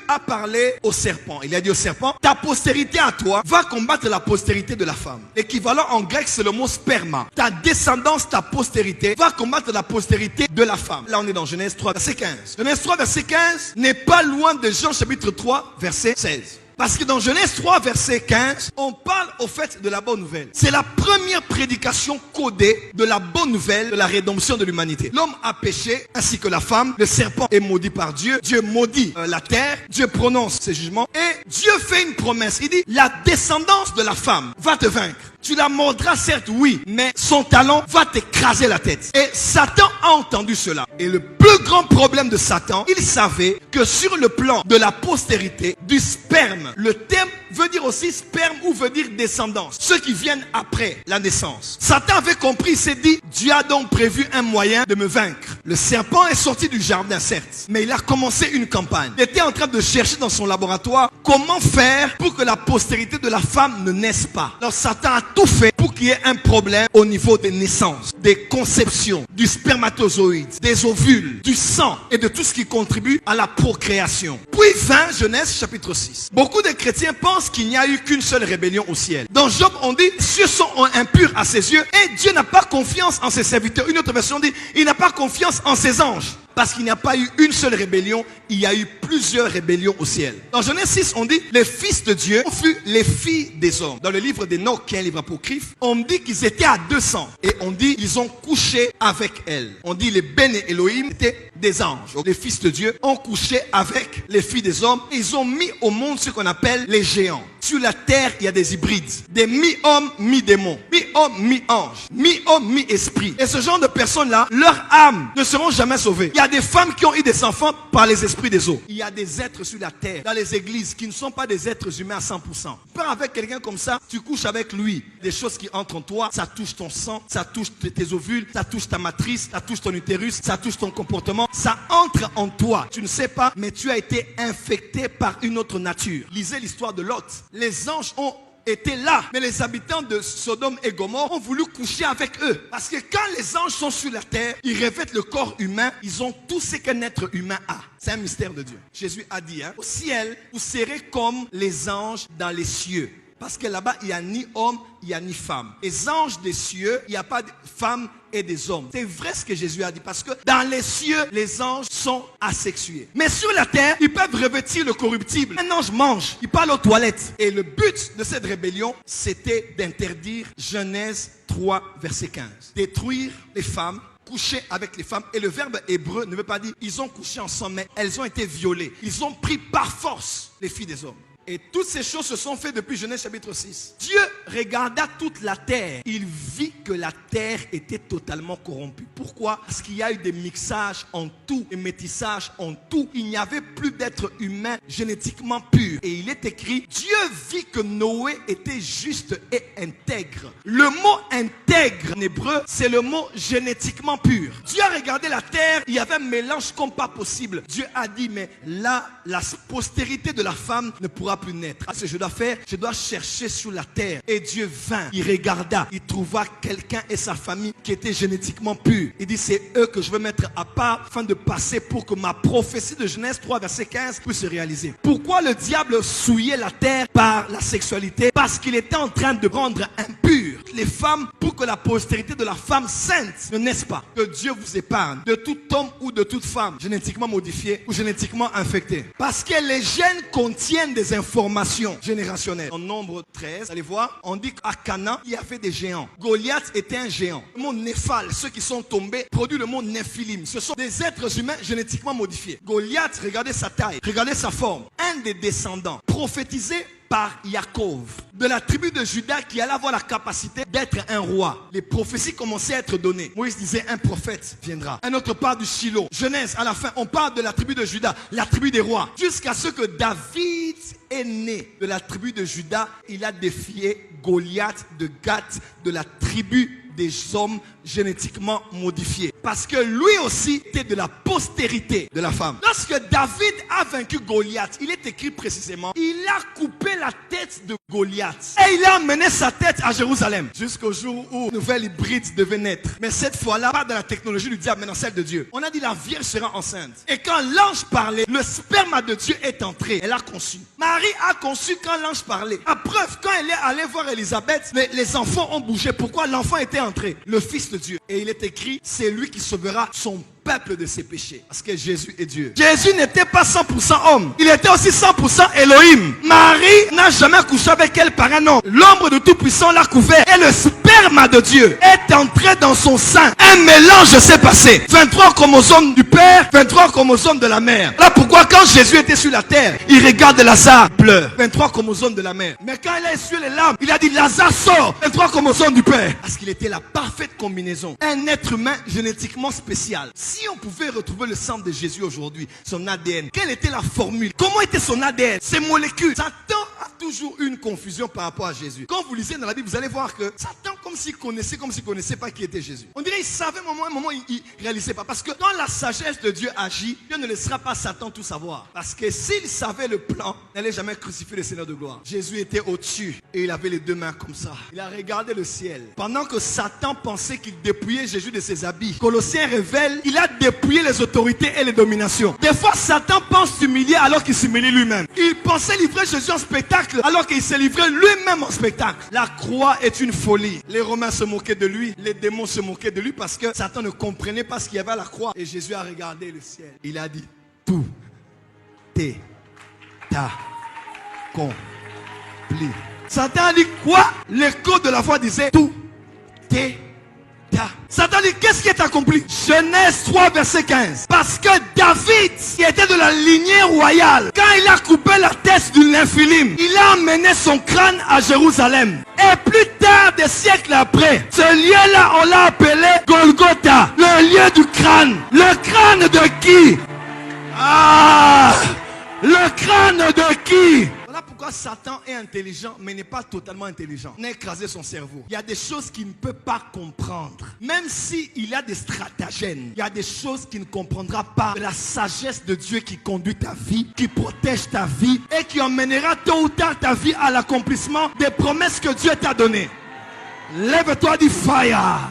a parlé au serpent. Il a dit au serpent, ta postérité à toi va combattre la postérité de la femme. L'équivalent en grec, c'est le mot sperma. Ta descendance, ta postérité va combattre la postérité de la femme. Là, on est dans Genèse 3, verset 15. Genèse 3, verset 15 n'est pas loin de Jean chapitre 3, verset 16. Parce que dans Genèse 3, verset 15, on parle au fait de la bonne nouvelle. C'est la première prédication codée de la bonne nouvelle de la rédemption de l'humanité. L'homme a péché, ainsi que la femme. Le serpent est maudit par Dieu. Dieu maudit la terre. Dieu prononce ses jugements. Et Dieu fait une promesse. Il dit, la descendance de la femme va te vaincre. Tu la mordras certes, oui, mais son talon va t'écraser la tête. Et Satan a entendu cela. Et le plus grand problème de Satan, il savait que sur le plan de la postérité, du sperme, le terme veut dire aussi sperme ou veut dire descendance. Ceux qui viennent après la naissance. Satan avait compris, il s'est dit, Dieu a donc prévu un moyen de me vaincre. Le serpent est sorti du jardin, certes, mais il a commencé une campagne. Il était en train de chercher dans son laboratoire comment faire pour que la postérité de la femme ne naisse pas. Alors Satan a tout fait pour qu'il y ait un problème au niveau des naissances, des conceptions, du spermatozoïde, des ovules, du sang et de tout ce qui contribue à la procréation. Puis vint Genèse chapitre 6. Beaucoup de chrétiens pensent qu'il n'y a eu qu'une seule rébellion au ciel. Dans Job, on dit, cieux sont impurs à ses yeux et Dieu n'a pas confiance en ses serviteurs. Une autre version dit, il n'a pas confiance en ses anges. Parce qu'il n'y a pas eu une seule rébellion, il y a eu plusieurs rébellions au ciel. Dans Genèse 6, on dit, les fils de Dieu furent les filles des hommes. Dans le livre d'Enoch, qui est un livre apocryphe, on dit qu'ils étaient à 200. Et on dit, ils ont couché avec elles. On dit, les Béné Elohim étaient des anges. Donc, les fils de Dieu ont couché avec les filles des hommes. Et ils ont mis au monde ce qu'on appelle les géants. Sur la terre, il y a des hybrides. Des mi-hommes, mi-démons. Mi-homme, mi-ange. Mi-homme, mi-esprit. Et ce genre de personnes-là, leurs âmes ne seront jamais sauvées. Il y a des femmes qui ont eu des enfants par les esprits des eaux. Il y a des êtres sur la terre, dans les églises, qui ne sont pas des êtres humains à 100%. Tu pars avec quelqu'un comme ça, tu couches avec lui. Des choses qui entrent en toi, ça touche ton sang, ça touche tes ovules, ça touche ta matrice, ça touche ton utérus, ça touche ton comportement. Ça entre en toi. Tu ne sais pas, mais tu as été infecté par une autre nature. Lisez l'histoire de Lot. Les anges ont été là, mais les habitants de Sodome et Gomorrhe ont voulu coucher avec eux. Parce que quand les anges sont sur la terre, ils revêtent le corps humain, ils ont tout ce qu'un être humain a. C'est un mystère de Dieu. Jésus a dit, au ciel, vous serez comme les anges dans les cieux. Parce que là-bas, il n'y a ni homme, il n'y a ni femme. Les anges des cieux, il n'y a pas de femmes et des hommes. C'est vrai ce que Jésus a dit. Parce que dans les cieux, les anges sont asexués. Mais sur la terre, ils peuvent revêtir le corruptible. Un ange mange, il parle aux toilettes. Et le but de cette rébellion, c'était d'interdire Genèse 3, verset 15. Détruire les femmes, coucher avec les femmes. Et le verbe hébreu ne veut pas dire ils ont couché ensemble, mais elles ont été violées. Ils ont pris par force les filles des hommes. Et toutes ces choses se sont faites depuis Genèse chapitre 6. Dieu regarda toute la terre. Il vit que la terre était totalement corrompue. Pourquoi? Parce qu'il y a eu des mixages en tout, des métissages en tout. Il n'y avait plus d'êtres humains génétiquement purs. Et il est écrit, Dieu vit que Noé était juste et intègre. Le mot intègre en hébreu, c'est le mot génétiquement pur. Dieu a regardé la terre, il y avait un mélange comme pas possible. Dieu a dit, mais là, la postérité de la femme ne pourra plus naître. Ce que je dois faire, je dois chercher sur la terre. Et Dieu vint, il regarda, il trouva quelqu'un et sa famille qui étaient génétiquement purs. Il dit, c'est eux que je veux mettre à part afin de passer pour que ma prophétie de Genèse 3 verset 15 puisse se réaliser. Pourquoi le diable souillait la terre par la sexualité? Parce qu'il était en train de rendre impures les femmes pour que la postérité de la femme sainte ne naisse pas. Que Dieu vous épargne de tout homme ou de toute femme génétiquement modifiée ou génétiquement infectée. Parce que les gènes contiennent des informations générationnelles. En Nombre 13, allez voir, on dit qu'à Canaan, il y avait des géants. Goliath était un géant. Le mot Néphal, ceux qui sont tombés, produit le mot Néphilim. Ce sont des êtres humains génétiquement modifiés. Goliath, regardez sa taille, regardez sa forme. Un des descendants prophétisé par Jacob, de la tribu de Juda qui allait avoir la capacité d'être un roi. Les prophéties commençaient à être données. Moïse disait, un prophète viendra. Un autre part du Shiloh. Genèse, à la fin, on parle de la tribu de Juda, la tribu des rois. Jusqu'à ce que David est né de la tribu de Juda, il a défié Goliath de Gath, de la tribu des hommes génétiquement modifiés. Parce que lui aussi était de la postérité de la femme. Lorsque David a vaincu Goliath, il est écrit précisément, il a coupé la tête de Goliath. Et il a amené sa tête à Jérusalem. Jusqu'au jour où une nouvelle hybride devait naître. Mais cette fois-là, pas dans la technologie du diable, mais dans celle de Dieu. On a dit la Vierge sera enceinte. Et quand l'ange parlait, le sperme de Dieu est entré. Elle a conçu. Marie a conçu quand l'ange parlait. À preuve, quand elle est allée voir Élisabeth, les enfants ont bougé. Pourquoi? L'enfant était entré. Le Fils de Dieu. Et il est écrit, c'est lui qui sauvera son peuple de ses péchés. Parce que Jésus est Dieu. Jésus n'était pas 100% homme. Il était aussi 100% Elohim. Marie n'a jamais couché avec elle par un homme. L'ombre de Tout-Puissant l'a couvert. Et le sperme de Dieu est entré dans son sein. Un mélange s'est passé. 23 chromosomes du père, 23 chromosomes de la mère. Là pourquoi quand Jésus était sur la terre, il regarde Lazare, pleure. 23 chromosomes de la mère. Mais quand il a essuyé les larmes, il a dit Lazare sort. 23 chromosomes du père. Parce qu'il était la parfaite combinaison. Un être humain génétiquement spécial. Si on pouvait retrouver le sang de Jésus aujourd'hui, son ADN, quelle était la formule? Comment était son ADN? Ses molécules. Satan a toujours eu une confusion par rapport à Jésus. Quand vous lisez dans la Bible, vous allez voir que Satan, comme s'il connaissait pas qui était Jésus. On dirait qu'il savait un moment il réalisait pas. Parce que quand la sagesse de Dieu agit, Dieu ne laissera pas Satan tout savoir. Parce que s'il savait le plan, il n'allait jamais crucifier le Seigneur de gloire. Jésus était au-dessus et il avait les deux mains comme ça. Il a regardé le ciel. Pendant que Satan pensait qu'il dépouillait Jésus de ses habits, Colossiens révèle, il a dépouillé les autorités et les dominations. Des fois, Satan pense s'humilier alors qu'il s'humilie lui-même. Il pensait livrer Jésus en spectacle alors qu'il s'est livré lui-même en spectacle. La croix est une folie. Les Romains se moquaient de lui, les démons se moquaient de lui parce que Satan ne comprenait pas ce qu'il y avait à la croix. Et Jésus a regardé le ciel. Il a dit, tout est accompli. Satan a dit quoi? L'écho de la voix disait, tout est Satan dit, qu'est-ce qui est accompli? Genèse 3, verset 15. Parce que David, qui était de la lignée royale, quand il a coupé la tête du Nephilim, il a emmené son crâne à Jérusalem. Et plus tard, des siècles après, ce lieu-là, on l'a appelé Golgotha, le lieu du crâne. Le crâne de qui? Le crâne de qui? Voilà pourquoi Satan est intelligent, mais n'est pas totalement intelligent. On a écrasé son cerveau. Il y a des choses qu'il ne peut pas comprendre. Même s'il a des stratagèmes, il y a des choses qu'il ne comprendra pas. La sagesse de Dieu qui conduit ta vie, qui protège ta vie et qui emmènera tôt ou tard ta vie à l'accomplissement des promesses que Dieu t'a données. Lève-toi du fire.